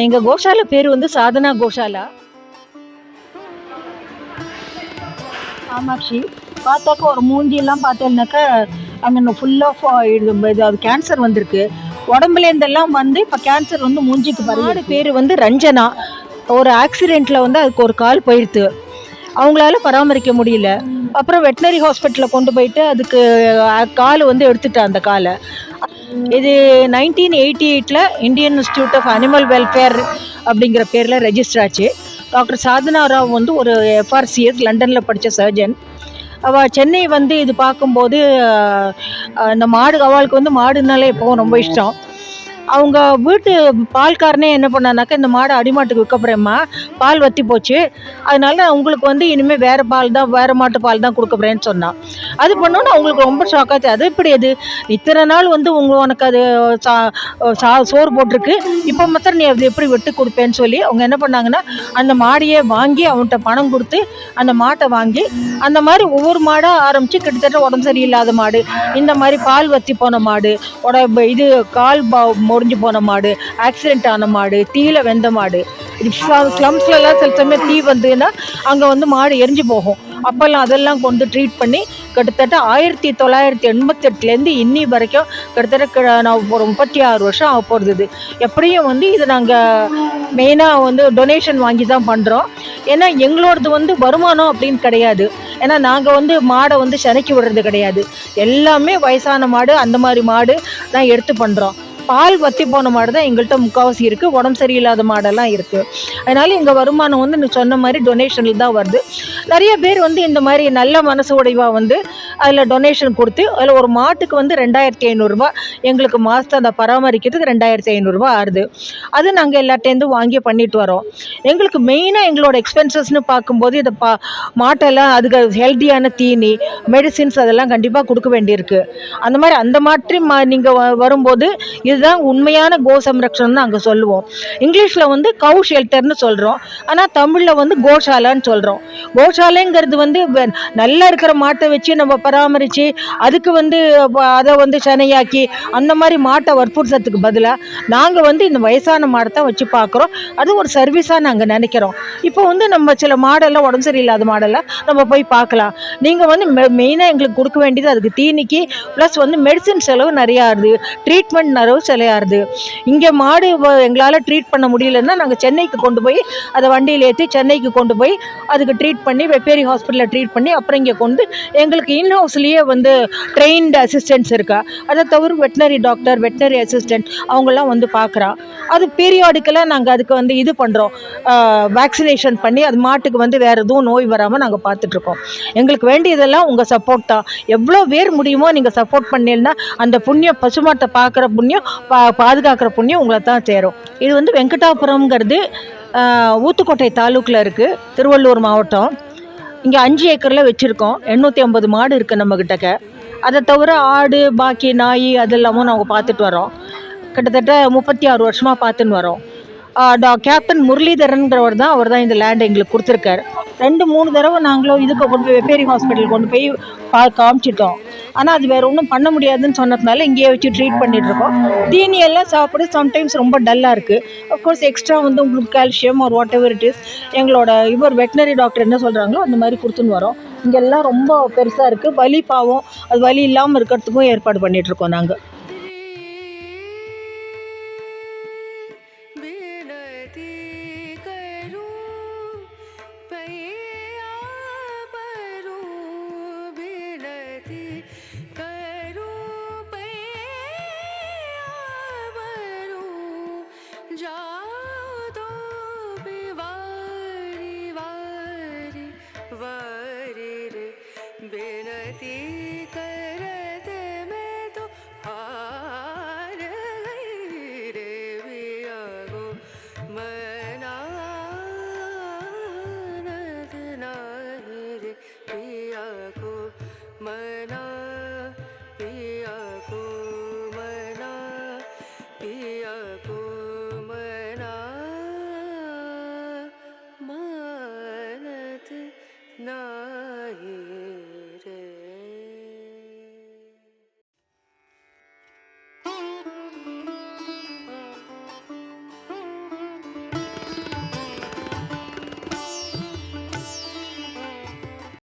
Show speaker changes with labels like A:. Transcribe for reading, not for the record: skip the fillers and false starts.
A: எங்கள் கோஷாலா பேர் வந்து சாதனா கோஷாலா. காமாட்சி பார்த்தாக்கா ஒரு மூஞ்சியெல்லாம் பார்த்தேன்னாக்கா அங்கே ஃபுல்லாக அது கேன்சர் வந்திருக்கு. உடம்புலேருந்தெல்லாம் வந்து இப்போ கேன்சர் வந்து மூஞ்சிக்கு பரவாடு. பேர் வந்து ரஞ்சனா. ஒரு ஆக்சிடெண்ட்டில் வந்து அதுக்கு ஒரு கால் போயிடுது. அவங்களால பராமரிக்க முடியல. அப்புறம் வெட்டினரி ஹாஸ்பிட்டலில் கொண்டு போயிட்டு அதுக்கு கால் வந்து எடுத்துட்டேன் அந்த காலை. இது 1988 Indian institute of animal welfare அப்படிங்கிற பேரில் ரெஜிஸ்டர் ஆச்சு. டாக்டர் சாதனா ராவ் வந்து ஒரு FRCS லண்டனில் படித்த சர்ஜன். அவள் சென்னை வந்து இது பார்க்கும்போது இந்த மாடு, அவளுக்கு வந்து மாடுனாலே எப்போவும் ரொம்ப இஷ்டம். அவங்க வீட்டு பால்காரனே என்ன பண்ணானாக்கா, இந்த மாடு அடிமாட்டுக்கு விற்கப்படுறேம்மா, பால் வற்றி போச்சு, அதனால உங்களுக்கு வந்து இனிமேல் வேறு பால் தான், வேறு மாட்டு பால் தான் கொடுக்கப்படுறேன்னு சொன்னான். அது பண்ணோன்னு அவங்களுக்கு ரொம்ப ஷாக்காச்சு. அது எப்படி அது இத்தனை நாள் வந்து உனக்கு அது சோறு போட்டிருக்கு, இப்போ மாத்திரம் நீ அது எப்படி வெட்டு கொடுப்பேன்னு சொல்லி அவங்க என்ன பண்ணாங்கன்னா, அந்த மாடியை வாங்கி அவன்கிட்ட பணம் கொடுத்து அந்த மாட்டை வாங்கி அந்த மாதிரி ஒவ்வொரு மாடாக ஆரம்பித்து கிட்டத்தட்ட உடம்பு சரியில்லாத மாடு, இந்த மாதிரி பால் வற்றி போன மாடு, இது கால் முடிஞ்சு போன மாடு, ஆக்சிடென்ட் ஆன மாடு, தீயில வெந்த மாடு, ஸ்லம்ஸ்லாம் சில சமயம் தீ வந்ததுன்னா அங்கே வந்து மாடு எரிஞ்சு போகும். அப்போல்லாம் அதெல்லாம் கொண்டு ட்ரீட் பண்ணி கிட்டத்தட்ட 1988 இன்னி வரைக்கும் கிட்டத்தட்ட நான் ஒரு 36 வருஷம் ஆக போகிறது. எப்படியும் வந்து இது நாங்கள் மெயினாக வந்து டொனேஷன் வாங்கி தான் பண்ணுறோம். ஏன்னா எங்களோடது வந்து வருமானம் அப்படின்னு கிடையாது. ஏன்னா நாங்கள் வந்து மாடை வந்து செனைக்கி விடுறது கிடையாது. எல்லாமே வயசான மாடு, அந்த மாதிரி மாடு தான் எடுத்து பண்ணுறோம். பால் வற்றி போன மாடு தான் எங்கள்கிட்ட முக்கால்வாசி இருக்குது. உடம்பு சரியில்லாத மாடெல்லாம் இருக்குது. அதனால் எங்கள் வருமானம் வந்து நீ சொன்ன மாதிரி டொனேஷனில் தான் வருது. நிறைய பேர் வந்து இந்த மாதிரி நல்ல மனசு உடைவாக வந்து அதில் டொனேஷன் கொடுத்து அதில் ஒரு மாட்டுக்கு வந்து 2500 எங்களுக்கு மாதத்தை அதை பராமரிக்கிறதுக்கு 2500 ஆகுது. அது நாங்கள் எல்லாட்டேருந்து வாங்கி பண்ணிட்டு வரோம். எங்களுக்கு மெயினாக எங்களோட எக்ஸ்பென்சஸ்னு பார்க்கும்போது இதை மாட்டெல்லாம் அதுக்கு ஹெல்த்தியான தீனி, மெடிசின்ஸ் அதெல்லாம் கண்டிப்பாக கொடுக்க வேண்டியிருக்கு. அந்த மாதிரி நீங்கள் வரும்போது இதுதான் உண்மையான கோ சம்ரக்ஷன் அங்கே சொல்லுவோம். இங்கிலீஷில் வந்து கவு ஷெல்டர்னு சொல்கிறோம், ஆனால் தமிழில் வந்து கோஷாலான்னு சொல்கிறோம். கோஷாலைங்கிறது வந்து நல்லா இருக்கிற மாட்டை வச்சு நம்ம பராமரித்து அதுக்கு வந்து அதை வந்து சனையாக்கி அந்த மாதிரி மாட்டை வற்புறுத்தத்துக்கு பதிலாக நாங்கள் வந்து இந்த வயசான மாடை தான் வச்சு பார்க்குறோம். அது ஒரு சர்வீஸாக நாங்கள் நினைக்கிறோம். இப்போ வந்து நம்ம சில மாடெல்லாம் உடம்பு சரியில்லாத மாடெல்லாம் நம்ம போய் பார்க்கலாம். நீங்கள் வந்து மெயினாக எங்களுக்கு கொடுக்க வேண்டியது அதுக்கு தீனிக்கு ப்ளஸ் வந்து மெடிசின் செலவு நிறையா இருக்குது, ட்ரீட்மெண்ட் நிறைய செலையாருது. இங்கே மாடு எங்களால் ட்ரீட் பண்ண முடியலன்னா நாங்கள் சென்னைக்கு கொண்டு போய் அதை வண்டியில் ஏற்றி சென்னைக்கு கொண்டு போய் அதுக்கு ட்ரீட் பண்ணி வெப்பேரி ஹாஸ்பிட்டலில் ட்ரீட் பண்ணி அப்புறம் இங்கே கொண்டு எங்களுக்கு இன்ஹவுஸ்லேயே வந்து ட்ரெயின்டு அசிஸ்டன்ட்ஸ் இருக்கா. அதை தவிர வெட்டினரி டாக்டர், வெட்டினரி அசிஸ்டன்ட் அவங்களாம் வந்து பார்க்குறா. அது பீரியாடிக்கலாக நாங்கள் அதுக்கு வந்து இது பண்ணுறோம், வேக்சினேஷன் பண்ணி அது மாட்டுக்கு வந்து வேறு எதுவும் நோய் வராமல் நாங்கள் பார்த்துட்ருக்கோம். எங்களுக்கு வேண்டியதெல்லாம் உங்கள் சப்போர்ட் தான். எவ்வளோ பேர் முடியுமோ நீங்கள் சப்போர்ட் பண்ணிங்கன்னா அந்த புண்ணியம், பசுமாட்டை பார்க்குற புண்ணியம், பாதுகாக்கிற புண்ணியம் உங்களை தான் சேரும். இது வந்து வெங்கடாபுரம்ங்கிறது ஊத்துக்கோட்டை தாலுக்கில் இருக்குது, திருவள்ளூர் மாவட்டம். இங்கே 5 ஏக்கரில் வச்சுருக்கோம். 850 மாடு இருக்குது நம்மக்கிட்டக்க. அதை தவிர ஆடு, பாக்கி நாய் அதெல்லாமும் நாங்கள் பார்த்துட்டு வரோம். கிட்டத்தட்ட 36 வருஷமாக பார்த்துன்னு வரோம். கேப்டன் முரளிதரன்கிறவர் தான், அவர் தான் இந்த லேண்ட் எங்களுக்கு கொடுத்துருக்காரு. 2-3 தடவை நாங்களும் இதுக்கு கொண்டு போய் வெப்பேரி ஹாஸ்பிட்டல் கொண்டு போய் காமிச்சிட்டோம். ஆனால் அது வேறு ஒன்றும் பண்ண முடியாதுன்னு சொன்னதுனால இங்கேயே வச்சு ட்ரீட் பண்ணிகிட்ருக்கோம். தீனியெல்லாம் சாப்பிட சம்டைம்ஸ் ரொம்ப டல்லாக இருக்குது. அஃப்கோர்ஸ் எக்ஸ்ட்ரா வந்து உங்களுக்கு கால்சியம் ஒரு வாட் எவர் இட் இஸ் எங்களோட வெட்டினரி டாக்டர் என்ன சொல்கிறாங்களோ அந்த மாதிரி கொடுத்துன்னு வரோம். இங்கெல்லாம் ரொம்ப பெருசாக இருக்குது. வலி பாவம், அது வலி இல்லாமல் இருக்கிறதுக்கும் ஏற்பாடு பண்ணிகிட்ருக்கோம் நாங்கள்.